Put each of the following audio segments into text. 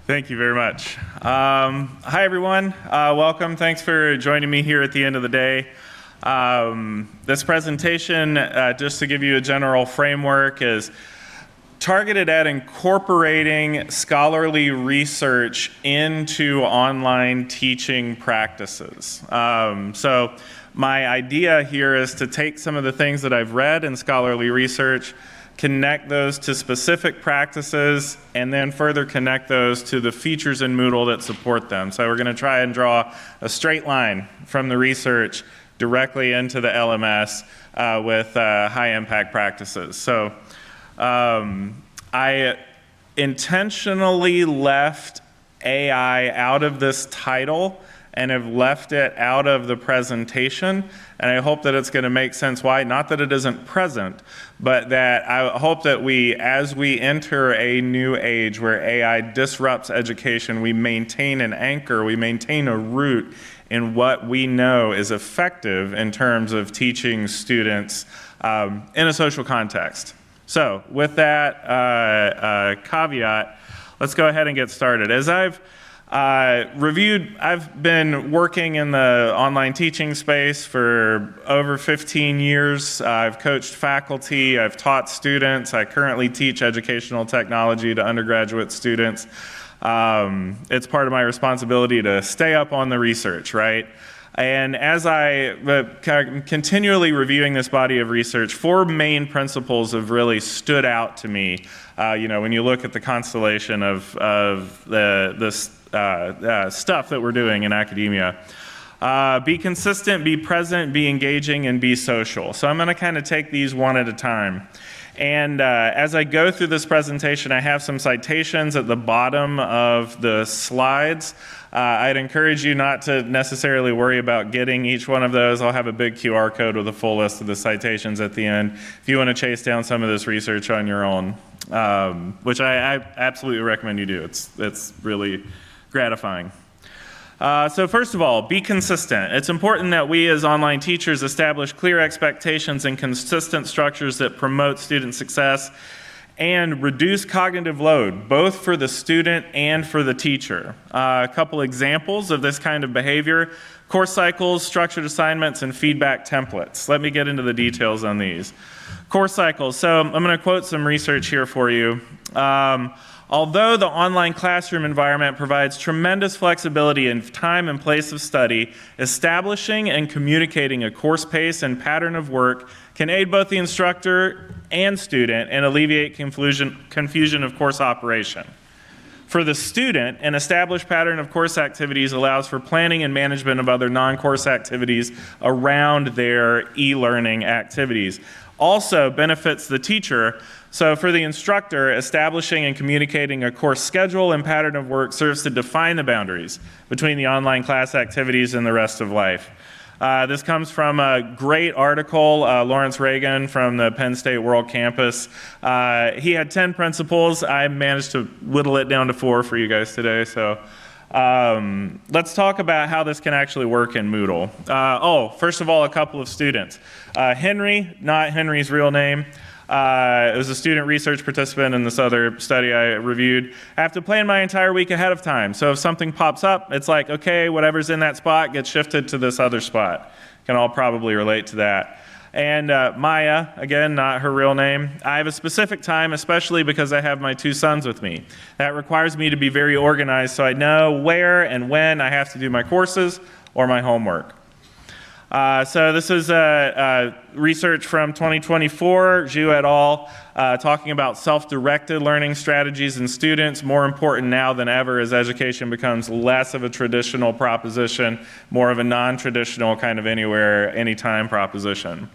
Thank you very much. Hi, everyone. Welcome. Thanks for joining me here at the end of the day. This presentation, just to give you a general framework, is targeted at incorporating scholarly research into online teaching practices. So my idea here is to take some of the things that I've read in scholarly research, connect those to specific practices, and then further connect those to the features in Moodle that support them. So we're going to try and draw a straight line from the research directly into the LMS with high-impact practices. So I intentionally left AI out of this title and have left it out of the presentation, and I hope that it's going to make sense why. Not that it isn't present, but that I hope that as we enter a new age where AI disrupts education, we maintain an anchor, we maintain a root in what we know is effective in terms of teaching students in a social context. So with that caveat, let's go ahead and get started. As I've reviewed, I've been working in the online teaching space for over 15 years. I've coached faculty, I've taught students, I currently teach educational technology to undergraduate students. It's part of my responsibility to stay up on the research, right? And as I continually reviewing this body of research, 4 main principles have really stood out to me. When you look at the constellation of the stuff that we're doing in academia. Be consistent, be present, be engaging, and be social. So I'm going to kind of take these one at a time. And as I go through this presentation, I have some citations at the bottom of the slides. I'd encourage you not to necessarily worry about getting each one of those. I'll have a big QR code with a full list of the citations at the end if you want to chase down some of this research on your own, which I absolutely recommend you do. It's really gratifying. So first of all, be consistent. It's important that we as online teachers establish clear expectations and consistent structures that promote student success and reduce cognitive load, both for the student and for the teacher. A couple examples of this kind of behavior: course cycles, structured assignments, and feedback templates. Let me get into the details on these. Course cycles. So I'm going to quote some research here for you. Although the online classroom environment provides tremendous flexibility in time and place of study, establishing and communicating a course pace and pattern of work can aid both the instructor and student and alleviate confusion of course operation. For the student, an established pattern of course activities allows for planning and management of other non-course activities around their e-learning activities. Also benefits the teacher. So for the instructor, establishing and communicating a course schedule and pattern of work serves to define the boundaries between the online class activities and the rest of life. This comes from a great article, Lawrence Reagan from the Penn State World Campus. He had 10 principles. I managed to whittle it down to 4 for you guys today. So let's talk about how this can actually work in Moodle. First of all, a couple of students. Henry, not Henry's real name. It was a student research participant in this other study I reviewed. I have to plan my entire week ahead of time. So if something pops up, it's like, okay, whatever's in that spot gets shifted to this other spot. Can all probably relate to that. And Maya, again, not her real name. I have a specific time, especially because I have my 2 sons with me. That requires me to be very organized so I know where and when I have to do my courses or my homework. So this is research from 2024, Zhu et al., talking about self-directed learning strategies in students, more important now than ever as education becomes less of a traditional proposition, more of a non-traditional kind of anywhere, anytime proposition.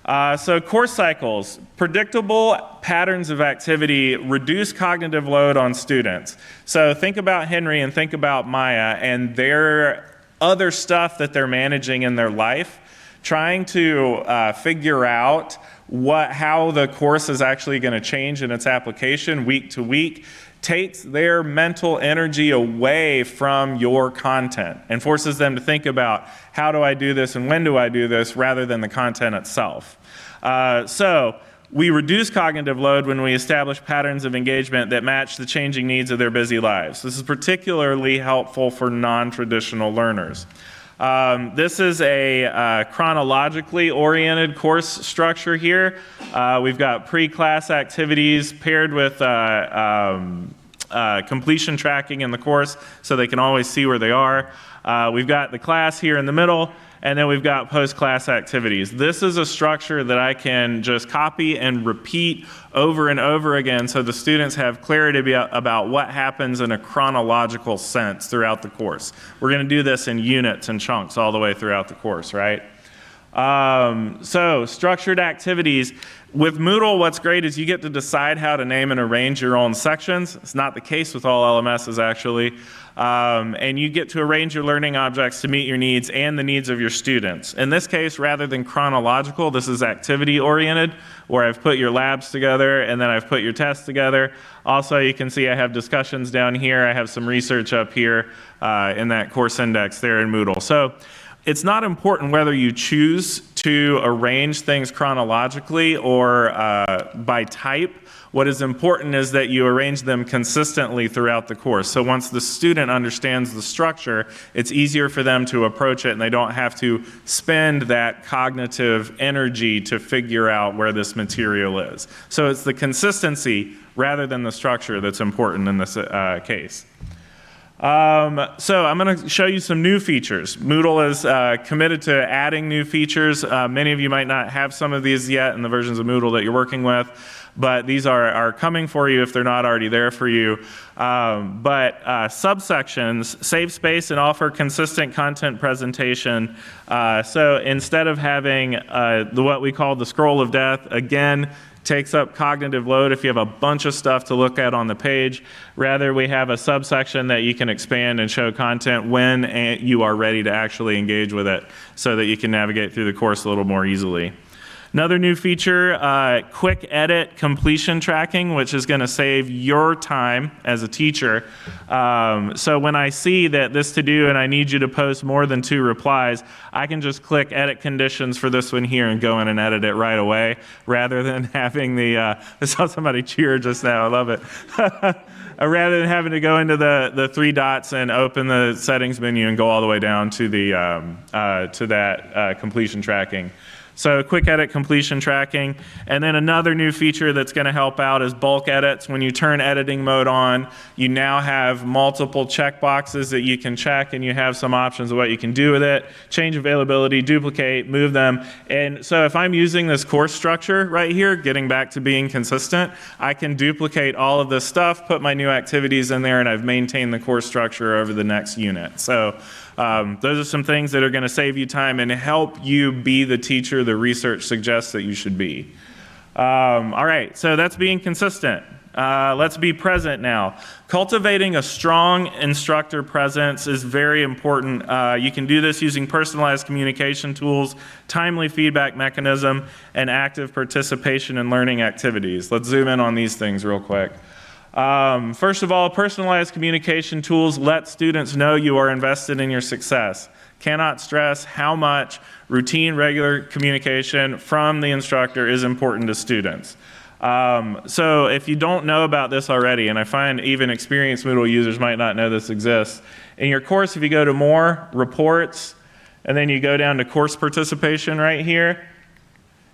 So course cycles, predictable patterns of activity reduce cognitive load on students. So think about Henry and think about Maya and their other stuff that they're managing in their life, trying to figure out how the course is actually going to change in its application week to week takes their mental energy away from your content and forces them to think about how do I do this and when do I do this rather than the content itself. So we reduce cognitive load when we establish patterns of engagement that match the changing needs of their busy lives. This is particularly helpful for non-traditional learners. This is a chronologically oriented course structure here. We've got pre-class activities paired with completion tracking in the course so they can always see where they are. We've got the class here in the middle, and then we've got post-class activities. This is a structure that I can just copy and repeat over and over again so the students have clarity about what happens in a chronological sense throughout the course. We're going to do this in units and chunks all the way throughout the course, right? So structured activities. With Moodle, what's great is you get to decide how to name and arrange your own sections. It's not the case with all LMSs, actually. And you get to arrange your learning objects to meet your needs and the needs of your students. In this case, rather than chronological, this is activity-oriented, where I've put your labs together and then I've put your tests together. Also, you can see I have discussions down here. I have some research up here in that course index there in Moodle. So it's not important whether you choose to arrange things chronologically or by type. What is important is that you arrange them consistently throughout the course. So once the student understands the structure, it's easier for them to approach it and they don't have to spend that cognitive energy to figure out where this material is. So it's the consistency rather than the structure that's important in this case. So I'm going to show you some new features. Moodle is committed to adding new features. Many of you might not have some of these yet in the versions of Moodle that you're working with, but these are coming for you if they're not already there for you. But subsections save space and offer consistent content presentation. So instead of having what we call the scroll of death, again, takes up cognitive load if you have a bunch of stuff to look at on the page. Rather, we have a subsection that you can expand and show content when you are ready to actually engage with it so that you can navigate through the course a little more easily. Another new feature, quick edit completion tracking, which is going to save your time as a teacher. So when I see that this to do and I need you to post more than 2 replies, I can just click edit conditions for this one here and go in and edit it right away, rather than having I saw somebody cheer just now, I love it. Rather than having to go into the 3 dots and open the settings menu and go all the way down to that completion tracking. So quick edit completion tracking. And then another new feature that's going to help out is bulk edits. When you turn editing mode on, you now have multiple checkboxes that you can check, and you have some options of what you can do with it. Change availability, duplicate, move them. And so if I'm using this course structure right here, getting back to being consistent, I can duplicate all of this stuff, put my new activities in there, and I've maintained the course structure over the next unit. So those are some things that are going to save you time and help you be the teacher the research suggests that you should be. All right, so that's being consistent. Let's be present now. Cultivating a strong instructor presence is very important. You can do this using personalized communication tools, timely feedback mechanism, and active participation in learning activities. Let's zoom in on these things real quick. First of all, personalized communication tools let students know you are invested in your success. Cannot stress how much routine, regular communication from the instructor is important to students. So if you don't know about this already, and I find even experienced Moodle users might not know this exists, in your course, if you go to More, Reports, and then you go down to Course Participation right here,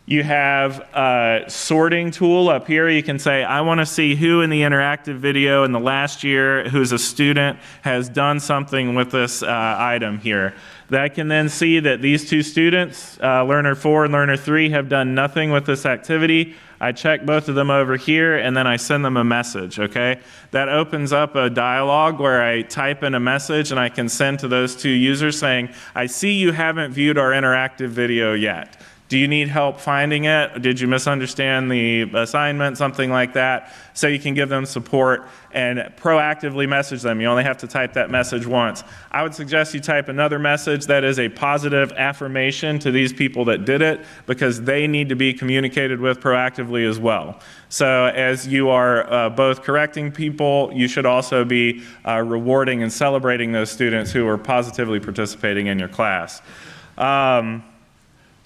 you have a sorting tool up here. You can say, I want to see who in the interactive video in the last year who's a student has done something with this item here. That can then see that these 2 students, Learner 4 and Learner 3, have done nothing with this activity. I check both of them over here, and then I send them a message, okay? That opens up a dialogue where I type in a message, and I can send to those 2 users saying, I see you haven't viewed our interactive video yet. Do you need help finding it? Did you misunderstand the assignment? Something like that. So you can give them support and proactively message them. You only have to type that message once. I would suggest you type another message that is a positive affirmation to these people that did it, because they need to be communicated with proactively as well. So as you are both correcting people, you should also be rewarding and celebrating those students who are positively participating in your class.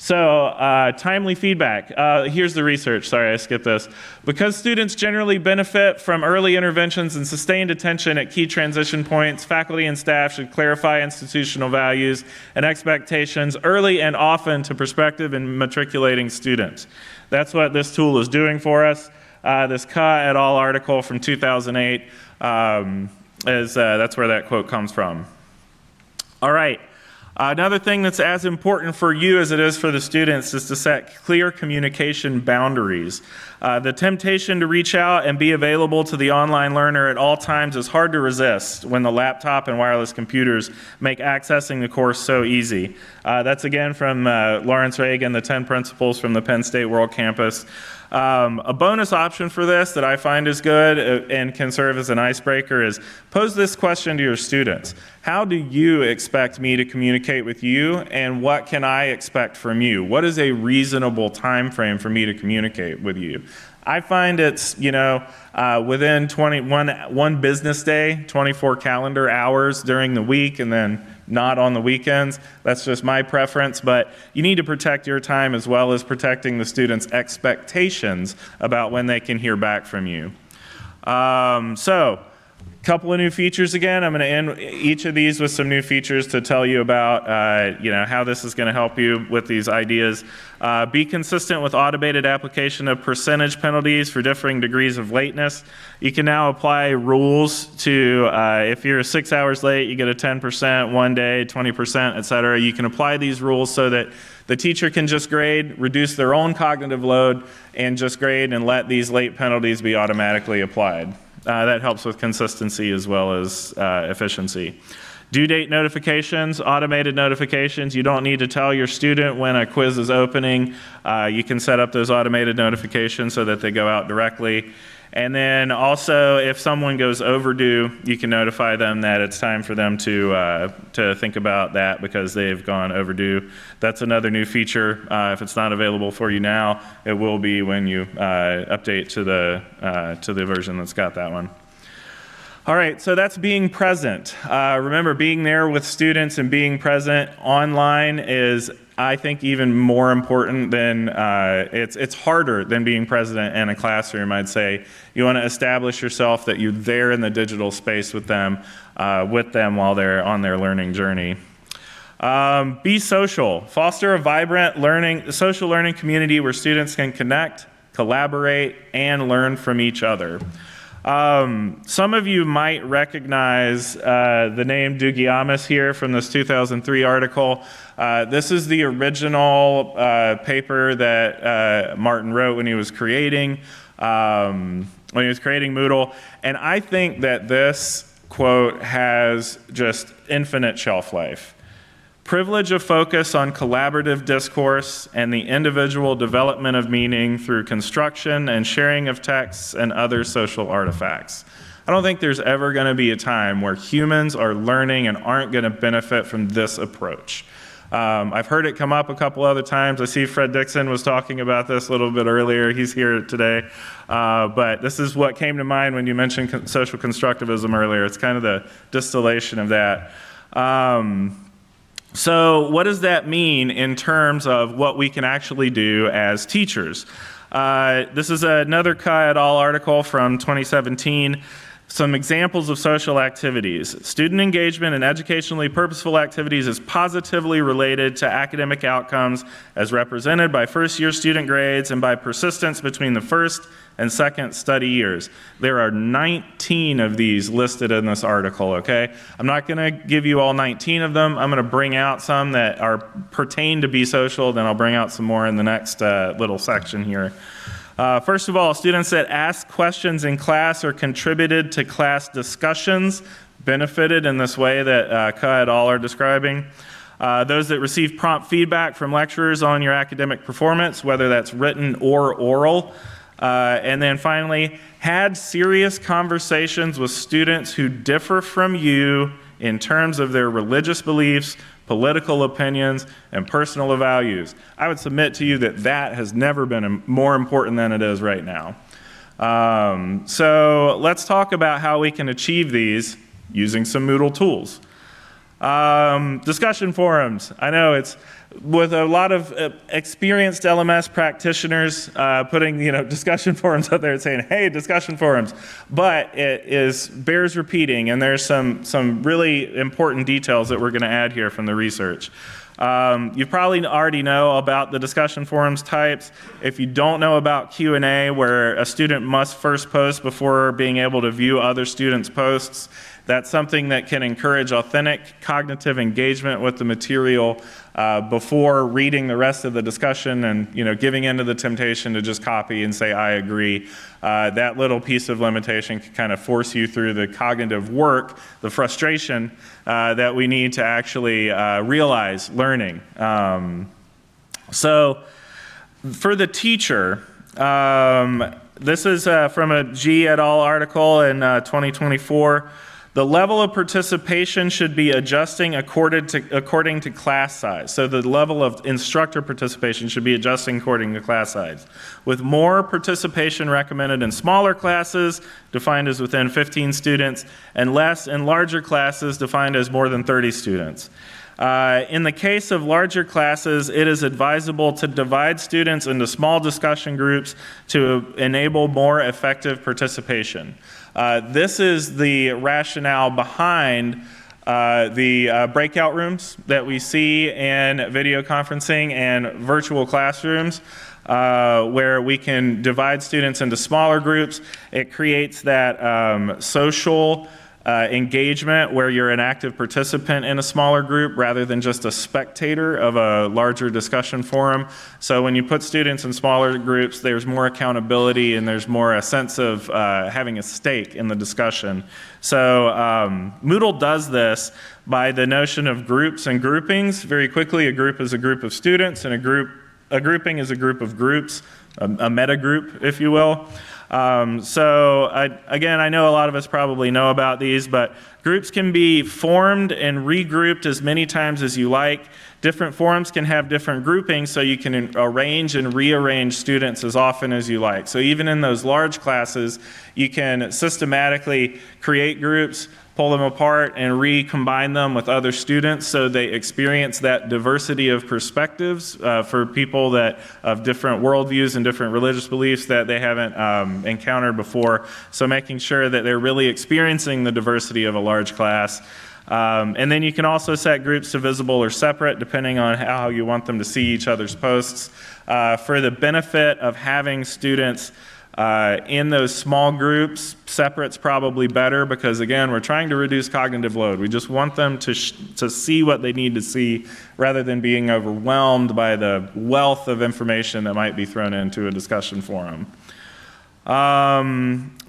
So, timely feedback. Here's the research. Sorry, I skipped this. Because students generally benefit from early interventions and sustained attention at key transition points, faculty and staff should clarify institutional values and expectations early and often to prospective and matriculating students. That's what this tool is doing for us. This Ka et al. Article from 2008 that's where that quote comes from. All right. Another thing that's as important for you as it is for the students is to set clear communication boundaries. The temptation to reach out and be available to the online learner at all times is hard to resist when the laptop and wireless computers make accessing the course so easy. That's again from Lawrence Reagan, the 10 Principles from the Penn State World Campus. A bonus option for this that I find is good and can serve as an icebreaker is pose this question to your students. How do you expect me to communicate with you, and what can I expect from you? What is a reasonable time frame for me to communicate with you? I find it's, within one business day, 24 calendar hours during the week, and then not on the weekends. That's just my preference, but you need to protect your time as well as protecting the students' expectations about when they can hear back from you. So, a couple of new features again. I'm going to end each of these with some new features to tell you about how this is going to help you with these ideas. Be consistent with automated application of percentage penalties for differing degrees of lateness. You can now apply rules to if you're 6 hours late, you get a 10%, one day, 20%, et cetera. You can apply these rules so that the teacher can just grade, reduce their own cognitive load, and just grade and let these late penalties be automatically applied. That helps with consistency as well as efficiency. Due date notifications, automated notifications. You don't need to tell your student when a quiz is opening. You can set up those automated notifications so that they go out directly. And then also, if someone goes overdue, you can notify them that it's time for them to think about that because they've gone overdue. That's another new feature. If it's not available for you now, it will be when you update to the version that's got that one. All right, so that's being present. Remember, being there with students and being present online is, I think, even more important than, it's harder than being present in a classroom, I'd say. You want to establish yourself that you're there in the digital space with them while they're on their learning journey. Be social. Foster a vibrant social learning community where students can connect, collaborate, and learn from each other. Some of you might recognize the name Dougiamas here from this 2003 article. This is the original paper that Martin wrote when he was creating Moodle. And I think that this quote has just infinite shelf life. Privilege of focus on collaborative discourse and the individual development of meaning through construction and sharing of texts and other social artifacts. I don't think there's ever going to be a time where humans are learning and aren't going to benefit from this approach. I've heard it come up a couple other times. I see Fred Dixon was talking about this a little bit earlier. He's here today. But this is what came to mind when you mentioned social constructivism earlier. It's kind of the distillation of that. So what does that mean in terms of what we can actually do as teachers? This is another Ka et al. Article from 2017. Some examples of social activities. Student engagement in educationally purposeful activities is positively related to academic outcomes as represented by first-year student grades and by persistence between the first and second study years. There are 19 of these listed in this article, okay? I'm not going to give you all 19 of them. I'm going to bring out some that pertain to be social, then I'll bring out some more in the next little section here. First of all, students that asked questions in class or contributed to class discussions benefited in this way that Ka et al. Are describing. Those that received prompt feedback from lecturers on your academic performance, whether that's written or oral. And then finally, had serious conversations with students who differ from you in terms of their religious beliefs, political opinions, and personal values. I would submit to you that that has never been more important than it is right now. So let's talk about how we can achieve these using some Moodle tools. Discussion forums. I know it's with a lot of experienced LMS practitioners putting discussion forums out there and saying, hey, discussion forums. But it bears repeating, and there's some really important details that we're going to add here from the research. You probably already know about the discussion forums types. If you don't know about Q&A, where a student must first post before being able to view other students' posts, that's something that can encourage authentic cognitive engagement with the material before reading the rest of the discussion and giving into the temptation to just copy and say, I agree. That little piece of limitation can kind of force you through the cognitive work, the frustration that we need to actually realize learning. So for the teacher, this is from a G et al. Article in 2024. The level of participation should be adjusting according to class size. So the level of instructor participation should be adjusting according to class size, with more participation recommended in smaller classes, defined as within 15 students, and less in larger classes, defined as more than 30 students. In the case of larger classes, it is advisable to divide students into small discussion groups to enable more effective participation. This is the rationale behind the breakout rooms that we see in video conferencing and virtual classrooms, where we can divide students into smaller groups. It creates that social engagement where you're an active participant in a smaller group rather than just a spectator of a larger discussion forum. So when you put students in smaller groups, there's more accountability and there's more a sense of having a stake in the discussion. So Moodle does this by the notion of groups and groupings. Very quickly, a group is a group of students, and a grouping is a group of groups, a meta group, if you will. Again, I know a lot of us probably know about these, but groups can be formed and regrouped as many times as you like. Different forums can have different groupings, so you can arrange and rearrange students as often as you like. So even in those large classes, you can systematically create groups, pull them apart, and recombine them with other students so they experience that diversity of perspectives for people that of different worldviews and different religious beliefs that they haven't encountered before. So making sure that they're really experiencing the diversity of a large class. And then you can also set groups to visible or separate depending on how you want them to see each other's posts. For the benefit of having students in those small groups, separate's probably better because, again, we're trying to reduce cognitive load. We just want them to see what they need to see rather than being overwhelmed by the wealth of information that might be thrown into a discussion forum.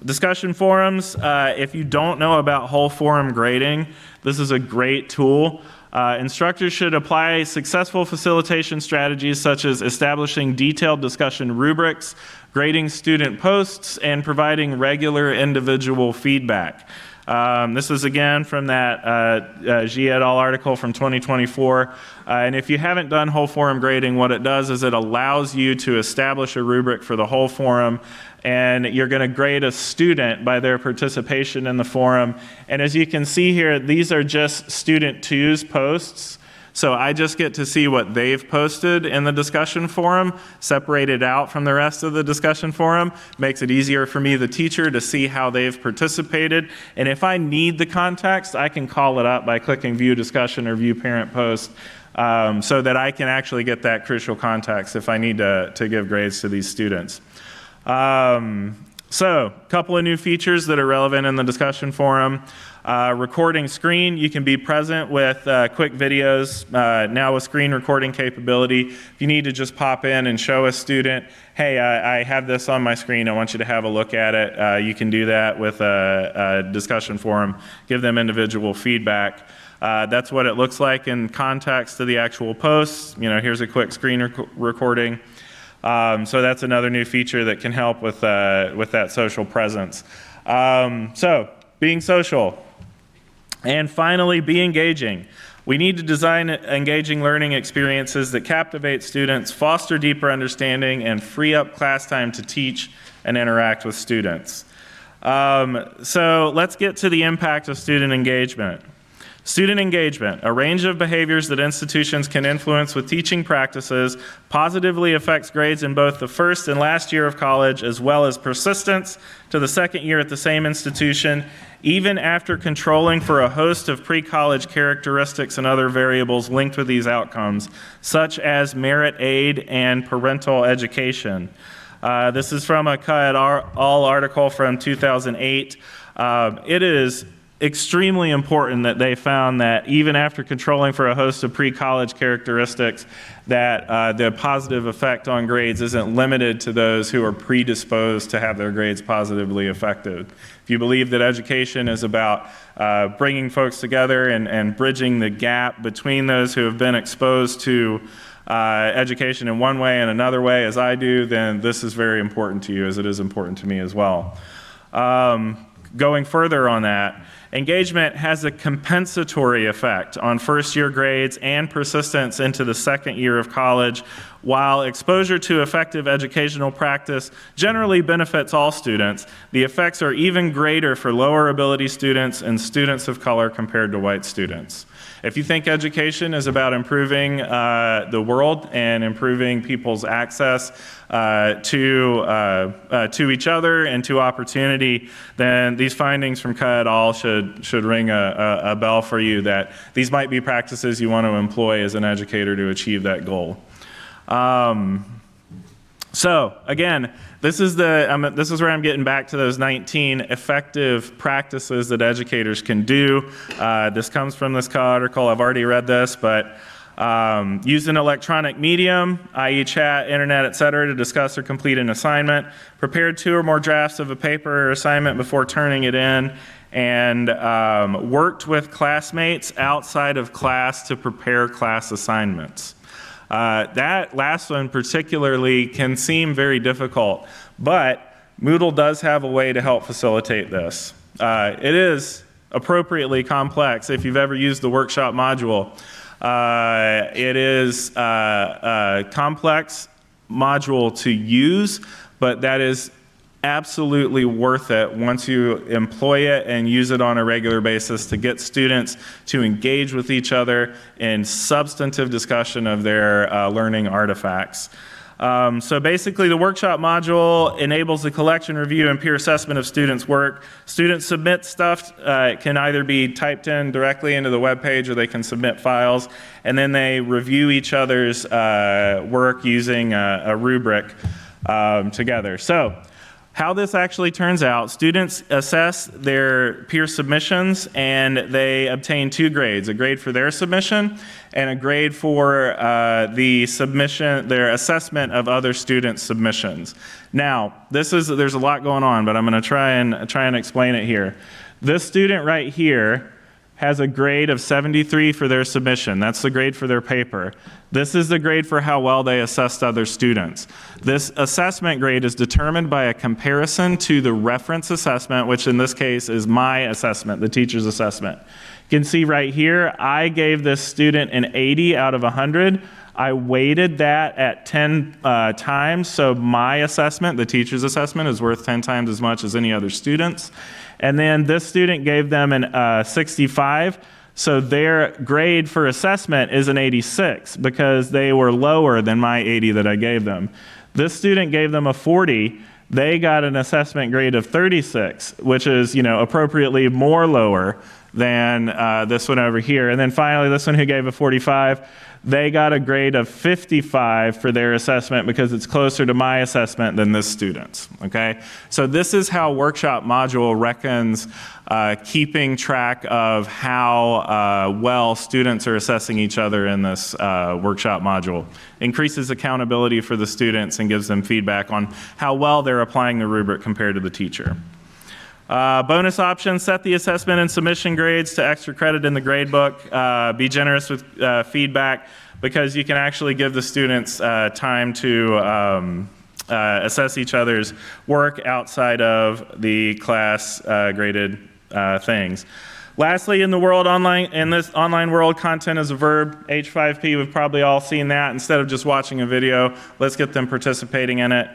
Discussion forums, if you don't know about whole forum grading, this is a great tool. Instructors should apply successful facilitation strategies such as establishing detailed discussion rubrics, grading student posts, and providing regular individual feedback. This is again from that G et al. Article from 2024. And if you haven't done whole forum grading, what it does is it allows you to establish a rubric for the whole forum, and you're going to grade a student by their participation in the forum. And as you can see here, these are just student 2's posts. So I just get to see what they've posted in the discussion forum, separated out from the rest of the discussion forum. Makes it easier for me, the teacher, to see how they've participated. And if I need the context, I can call it up by clicking View Discussion or View Parent Post, so that I can actually get that crucial context if I need to give grades to these students. So, a couple of new features that are relevant in the discussion forum. Recording screen, you can be present with quick videos, now with screen recording capability. If you need to just pop in and show a student, hey, I have this on my screen, I want you to have a look at it, you can do that with a discussion forum, give them individual feedback. That's what it looks like in context to the actual posts. Here's a quick screen recording. So that's another new feature that can help with that social presence. So being social. And finally, be engaging. We need to design engaging learning experiences that captivate students, foster deeper understanding, and free up class time to teach and interact with students. So let's get to the impact of student engagement. Student engagement, a range of behaviors that institutions can influence with teaching practices, positively affects grades in both the first and last year of college, as well as persistence to the second year at the same institution, even after controlling for a host of pre-college characteristics and other variables linked with these outcomes, such as merit aid and parental education. This is from a Cut All article from 2008. It is extremely important that they found that even after controlling for a host of pre-college characteristics, that the positive effect on grades isn't limited to those who are predisposed to have their grades positively affected. If you believe that education is about bringing folks together and bridging the gap between those who have been exposed to education in one way and another way, as I do, then this is very important to you, as it is important to me as well. Going further on that, engagement has a compensatory effect on first-year grades and persistence into the second year of college, while exposure to effective educational practice generally benefits all students. The effects are even greater for lower ability students and students of color compared to white students. If you think education is about improving the world and improving people's access to each other and to opportunity, then these findings from Cut et al. should ring a bell for you that these might be practices you want to employ as an educator to achieve that goal. So again, this is where I'm getting back to those 19 effective practices that educators can do. This comes from this Cut article. I've already read this, but use an electronic medium, i.e. chat, internet, etc., to discuss or complete an assignment. Prepare 2 or more drafts of a paper or assignment before turning it in, and worked with classmates outside of class to prepare class assignments. That last one particularly can seem very difficult, but Moodle does have a way to help facilitate this. It is appropriately complex if you've ever used the workshop module. It is a complex module to use, but that is absolutely worth it once you employ it and use it on a regular basis to get students to engage with each other in substantive discussion of their learning artifacts. So basically, the workshop module enables the collection, review, and peer assessment of students' work. Students submit stuff. It can either be typed in directly into the web page, or they can submit files, and then they review each other's work using a rubric together. So how this actually turns out, students assess their peer submissions and they obtain 2 grades, a grade for their submission and a grade for the submission, their assessment of other students' submissions. Now, there's a lot going on, but I'm going to try and explain it here. This student right here has a grade of 73 for their submission. That's the grade for their paper. This is the grade for how well they assessed other students. This assessment grade is determined by a comparison to the reference assessment, which in this case is my assessment, the teacher's assessment. You can see right here, I gave this student an 80 out of 100. I weighted that at 10 times, so my assessment, the teacher's assessment, is worth 10 times as much as any other student's. And then this student gave them an 65, so their grade for assessment is an 86 because they were lower than my 80 that I gave them. This student gave them a 40. They got an assessment grade of 36, which is, appropriately more lower than this one over here. And then finally, this one who gave a 45, they got a grade of 55 for their assessment because it's closer to my assessment than this student's, okay? So this is how workshop module reckons keeping track of how well students are assessing each other in this workshop module. Increases accountability for the students and gives them feedback on how well they're applying the rubric compared to the teacher. Bonus options, set the assessment and submission grades to extra credit in the gradebook. Be generous with feedback because you can actually give the students time to assess each other's work outside of the class graded things. Lastly, in this online world, content is a verb. H5P, we've probably all seen that. Instead of just watching a video, let's get them participating in it.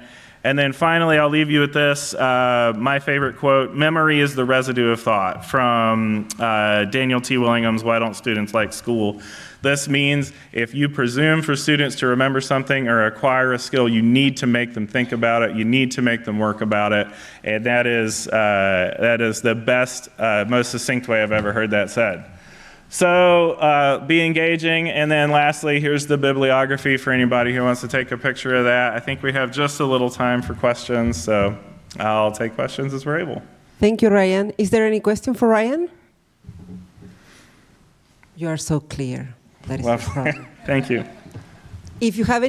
And then finally, I'll leave you with this, my favorite quote, "Memory is the residue of thought," from Daniel T. Willingham's Why Don't Students Like School? This means if you presume for students to remember something or acquire a skill, you need to make them think about it. You need to make them work about it. And that is the best, most succinct way I've ever heard that said. So be engaging. And then lastly, here's the bibliography for anybody who wants to take a picture of that. I think we have just a little time for questions, so I'll take questions as we're able. Thank you, Ryan. Is there any question for Ryan? You are so clear. That is the problem. Thank you. If you have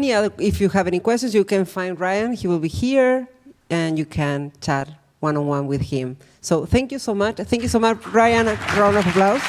any questions, you can find Ryan. He will be here, and you can chat one-on-one with him. So thank you so much. Thank you so much, Ryan. A round of applause.